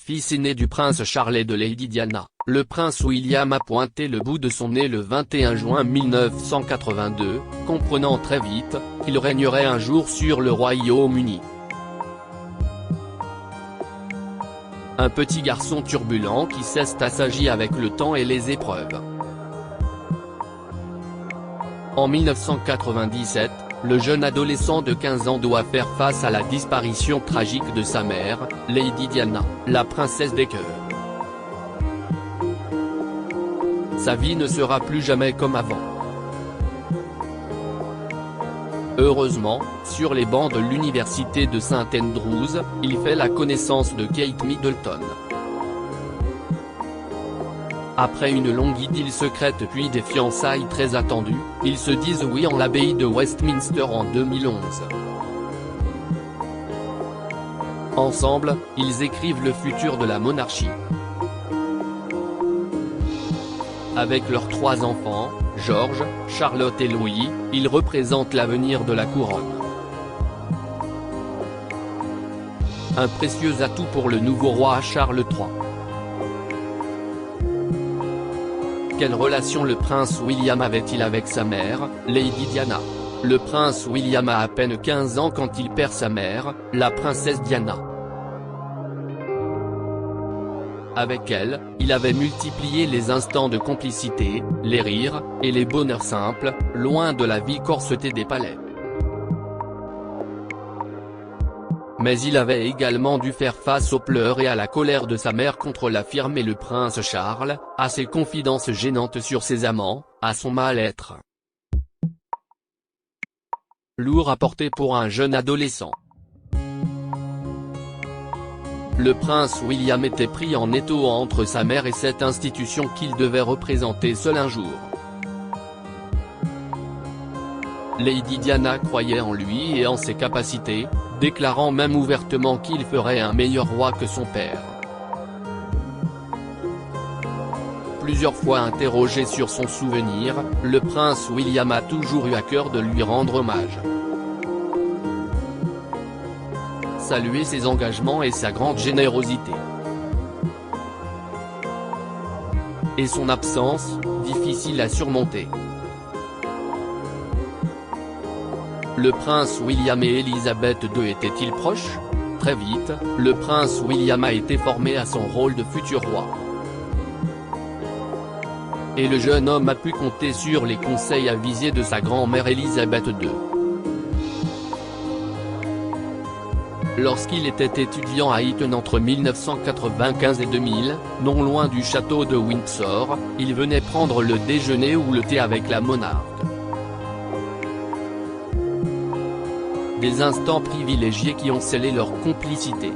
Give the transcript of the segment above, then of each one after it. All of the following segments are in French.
fils aîné du prince Charles et de Lady Diana, le prince William a pointé le bout de son nez le 21 juin 1982, comprenant très vite qu'il régnerait un jour sur le Royaume-Uni. Un petit garçon turbulent qui s'assagie avec le temps et les épreuves. En 1997, le jeune adolescent de 15 ans doit faire face à la disparition tragique de sa mère, Lady Diana, la princesse des cœurs. Sa vie ne sera plus jamais comme avant. Heureusement, sur les bancs de l'université de St Andrews, il fait la connaissance de Kate Middleton. Après une longue idylle secrète puis des fiançailles très attendues, ils se disent oui en l'abbaye de Westminster en 2011. Ensemble, ils écrivent le futur de la monarchie. Avec leurs 3 enfants, George, Charlotte et Louis, ils représentent l'avenir de la couronne. Un précieux atout pour le nouveau roi Charles III. Quelle relation le prince William avait-il avec sa mère, Lady Diana? Le prince William a à peine 15 ans quand il perd sa mère, la princesse Diana. Avec elle, il avait multiplié les instants de complicité, les rires, et les bonheurs simples, loin de la vie corsetée des palais. Mais il avait également dû faire face aux pleurs et à la colère de sa mère contre la firme et le prince Charles, à ses confidences gênantes sur ses amants, à son mal-être. Lourd à porter pour un jeune adolescent. Le prince William était pris en étau entre sa mère et cette institution qu'il devait représenter seul un jour. Lady Diana croyait en lui et en ses capacités, déclarant même ouvertement qu'il ferait un meilleur roi que son père. Plusieurs fois interrogé sur son souvenir, le prince William a toujours eu à cœur de lui rendre hommage. Saluer ses engagements et sa grande générosité. Et son absence, difficile à surmonter. Le prince William et Elisabeth II étaient-ils proches? Très vite, le prince William a été formé à son rôle de futur roi. Et le jeune homme a pu compter sur les conseils avisés de sa grand-mère Elisabeth II. Lorsqu'il était étudiant à Eton entre 1995 et 2000, non loin du château de Windsor, il venait prendre le déjeuner ou le thé avec la monarque. Des instants privilégiés qui ont scellé leur complicité.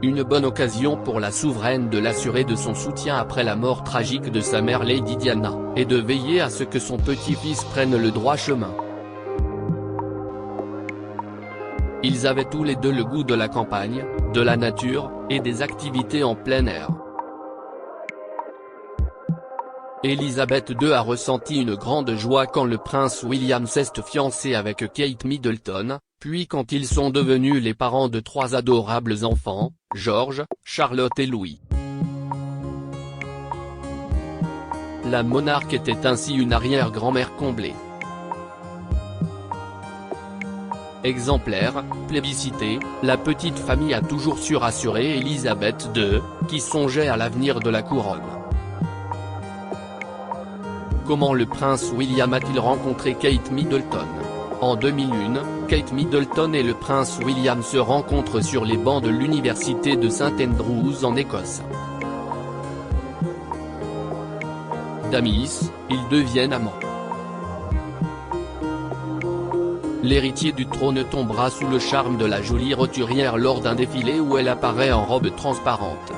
Une bonne occasion pour la souveraine de l'assurer de son soutien après la mort tragique de sa mère Lady Diana, et de veiller à ce que son petit-fils prenne le droit chemin. Ils avaient tous les deux le goût de la campagne, de la nature, et des activités en plein air. Elisabeth II a ressenti une grande joie quand le prince William s'est fiancé avec Kate Middleton, puis quand ils sont devenus les parents de 3 adorables enfants, George, Charlotte et Louis. La monarque était ainsi une arrière-grand-mère comblée. Exemplaire, plébiscitée, la petite famille a toujours su rassurer Elisabeth II, qui songeait à l'avenir de la couronne. Comment le prince William a-t-il rencontré Kate Middleton? En 2001, Kate Middleton et le prince William se rencontrent sur les bancs de l'université de St Andrews en Écosse. D'amis, ils deviennent amants. L'héritier du trône tombera sous le charme de la jolie roturière lors d'un défilé où elle apparaît en robe transparente.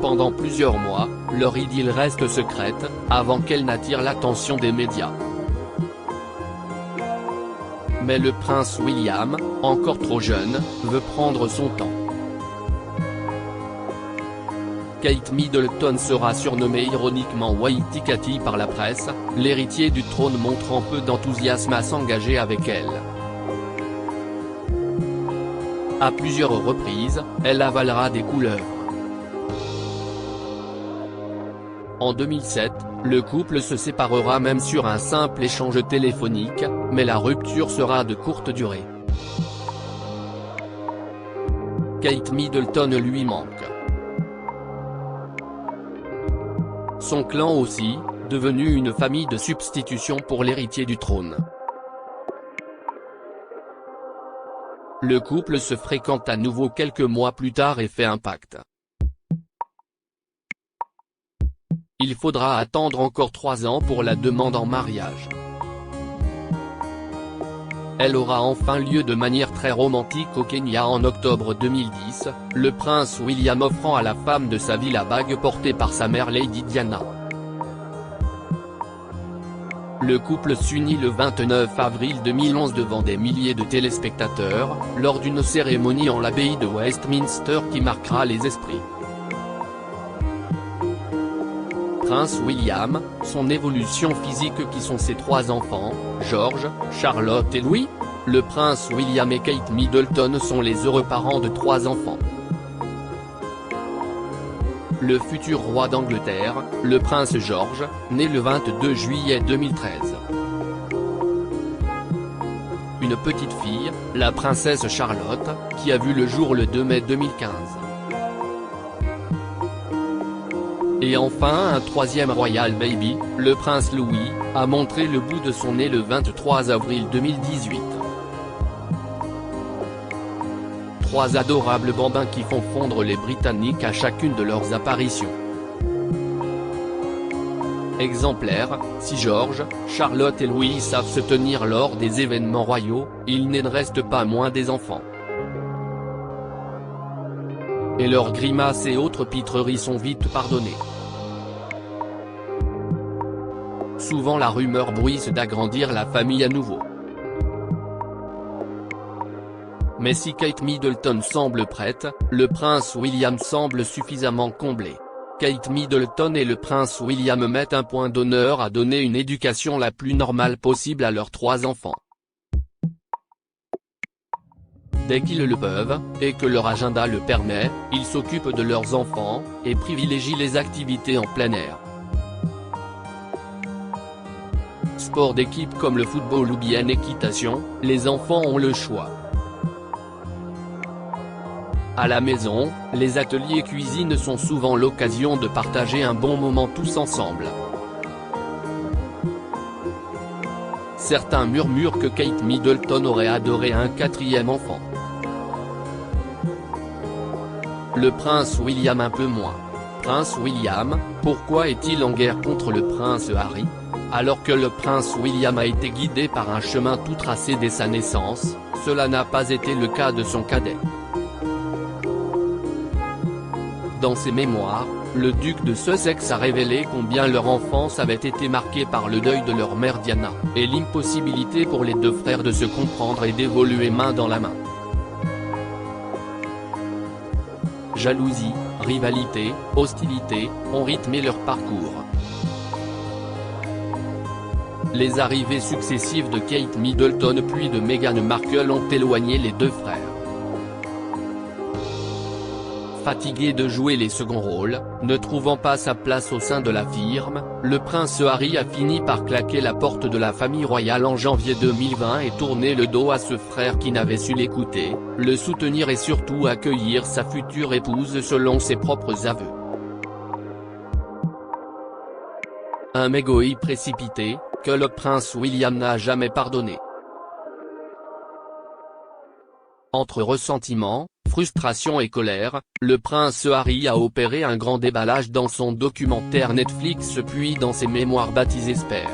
Pendant plusieurs mois, leur idylle reste secrète, avant qu'elle n'attire l'attention des médias. Mais le prince William, encore trop jeune, veut prendre son temps. Kate Middleton sera surnommée ironiquement Whitey Katie par la presse, l'héritier du trône montrant peu d'enthousiasme à s'engager avec elle. À plusieurs reprises, elle avalera des couleuvres. En 2007, le couple se séparera même sur un simple échange téléphonique, mais la rupture sera de courte durée. Kate Middleton lui manque. Son clan aussi, devenu une famille de substitution pour l'héritier du trône. Le couple se fréquente à nouveau quelques mois plus tard et fait un pacte. Il faudra attendre encore 3 ans pour la demande en mariage. Elle aura enfin lieu de manière très romantique au Kenya en octobre 2010, le prince William offrant à la femme de sa vie la bague portée par sa mère Lady Diana. Le couple s'unit le 29 avril 2011 devant des milliers de téléspectateurs, lors d'une cérémonie en l'abbaye de Westminster qui marquera les esprits. Prince William, son évolution physique qui sont ses 3 enfants, George, Charlotte et Louis. Le prince William et Kate Middleton sont les heureux parents de 3 enfants. Le futur roi d'Angleterre, le prince George, né le 22 juillet 2013. Une petite fille, la princesse Charlotte, qui a vu le jour le 2 mai 2015. Et enfin un 3e royal baby, le prince Louis, a montré le bout de son nez le 23 avril 2018. 3 adorables bambins qui font fondre les Britanniques à chacune de leurs apparitions. Exemplaires, si George, Charlotte et Louis savent se tenir lors des événements royaux, il ne reste pas moins des enfants. Et leurs grimaces et autres pitreries sont vite pardonnées. Souvent la rumeur bruisse d'agrandir la famille à nouveau. Mais si Kate Middleton semble prête, le prince William semble suffisamment comblé. Kate Middleton et le prince William mettent un point d'honneur à donner une éducation la plus normale possible à leurs 3 enfants. Dès qu'ils le peuvent, et que leur agenda le permet, ils s'occupent de leurs enfants, et privilégient les activités en plein air. Sport d'équipe comme le football ou bien équitation, les enfants ont le choix. À la maison, les ateliers cuisine sont souvent l'occasion de partager un bon moment tous ensemble. Certains murmurent que Kate Middleton aurait adoré un 4e enfant. Le prince William un peu moins. Prince William, pourquoi est-il en guerre contre le prince Harry ? Alors que le prince William a été guidé par un chemin tout tracé dès sa naissance, cela n'a pas été le cas de son cadet. Dans ses mémoires, le duc de Sussex a révélé combien leur enfance avait été marquée par le deuil de leur mère Diana, et l'impossibilité pour les 2 frères de se comprendre et d'évoluer main dans la main. Jalousie, rivalité, hostilité, ont rythmé leur parcours. Les arrivées successives de Kate Middleton puis de Meghan Markle ont éloigné les 2 frères. Fatigué de jouer les seconds rôles, ne trouvant pas sa place au sein de la firme, le prince Harry a fini par claquer la porte de la famille royale en janvier 2020 et tourner le dos à ce frère qui n'avait su l'écouter, le soutenir et surtout accueillir sa future épouse selon ses propres aveux. Un mégoï précipité, que le prince William n'a jamais pardonné. Entre ressentiment, frustration et colère, le prince Harry a opéré un grand déballage dans son documentaire Netflix puis dans ses mémoires baptisées Spare.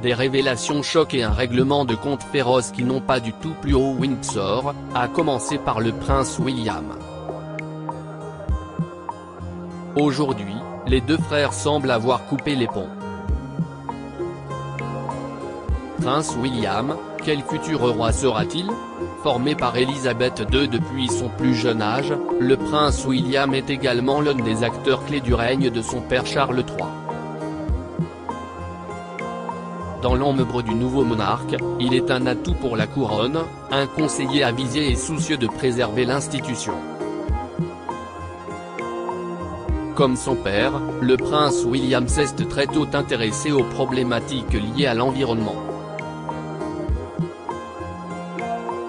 Des révélations choc et un règlement de compte féroce qui n'ont pas du tout plu au Windsor, à commencer par le prince William. Aujourd'hui, les 2 frères semblent avoir coupé les ponts. Prince William, quel futur roi sera-t-il ? Formé par Elisabeth II depuis son plus jeune âge, le prince William est également l'un des acteurs clés du règne de son père Charles III. Dans l'ombre du nouveau monarque, il est un atout pour la couronne, un conseiller avisé et soucieux de préserver l'institution. Comme son père, le prince William s'est très tôt intéressé aux problématiques liées à l'environnement.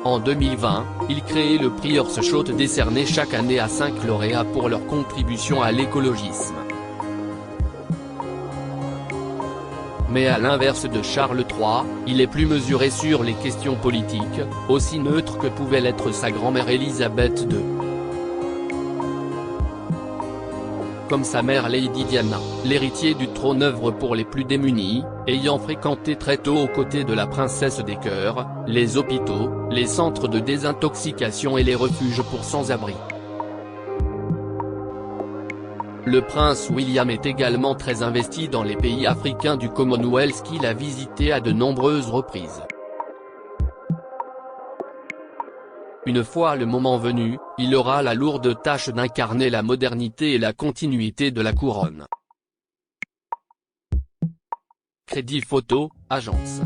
En 2020, il crée le prix Earthshot décerné chaque année à 5 lauréats pour leur contribution à l'écologisme. Mais à l'inverse de Charles III, il est plus mesuré sur les questions politiques, aussi neutre que pouvait l'être sa grand-mère Elisabeth II. Comme sa mère Lady Diana, l'héritier du trône œuvre pour les plus démunis, ayant fréquenté très tôt aux côtés de la princesse des cœurs, les hôpitaux, les centres de désintoxication et les refuges pour sans-abri. Le prince William est également très investi dans les pays africains du Commonwealth qu'il a visité à de nombreuses reprises. Une fois le moment venu, il aura la lourde tâche d'incarner la modernité et la continuité de la couronne. Crédit photo, agence.